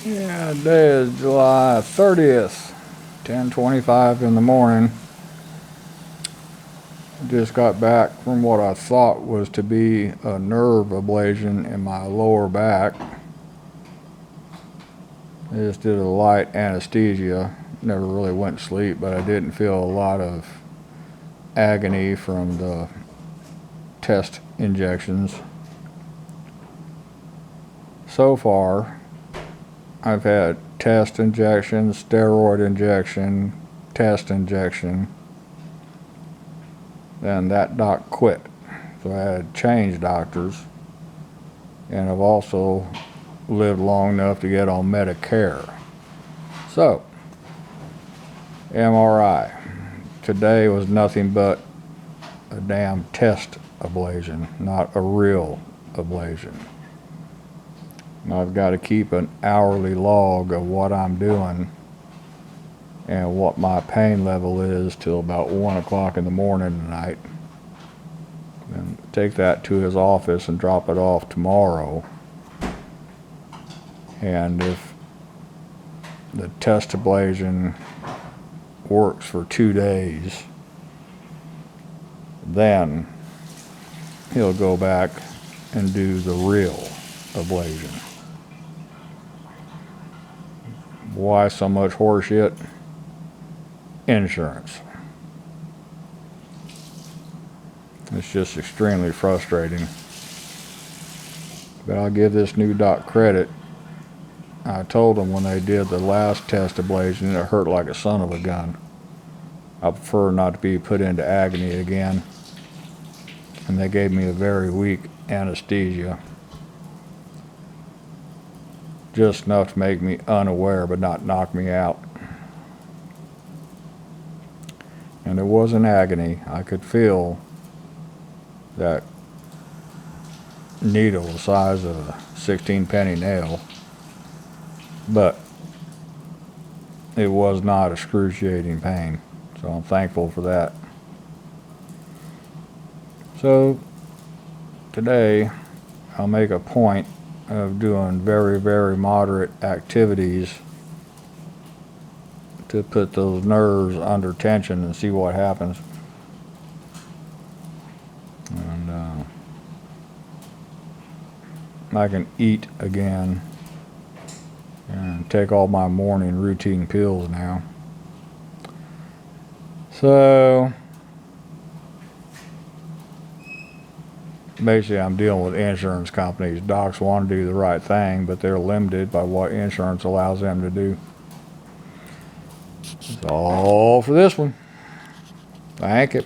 Yeah, today is July 30th, 10:25 in the morning. Just got back from what I thought was to be a nerve ablation in my lower back. I just did a light anesthesia. Never really went to sleep, but I didn't feel a lot of agony from the test injections. So far, I've had test injection, steroid injection, test injection. Then that doc quit. So I had to change doctors. And I've also lived long enough to get on Medicare. So, MRI. Today was nothing but a damn test ablation, not a real ablation. And I've got to keep an hourly log of what I'm doing and what my pain level is till about 1 o'clock in the morning tonight. And take that to his office and drop it off tomorrow. And if the test ablation works for 2 days, then he'll go back and do the real ablation. Why so much horseshit? Insurance. It's just extremely frustrating. But I'll give this new doc credit. I told them when they did the last test ablation, it hurt like a son of a gun. I prefer not to be put into agony again. And they gave me a very weak anesthesia. Just enough to make me unaware, but not knock me out. And it wasn't agony. I could feel that needle the size of a 16-penny nail, but it was not excruciating pain, so I'm thankful for that. So today I'll make a point of doing very, very moderate activities to put those nerves under tension and see what happens. And I can eat again and take all my morning routine pills now. So basically I'm dealing with insurance companies. Docs want to do the right thing, but they're limited by what insurance allows them to do. That's all for this one. Thank you.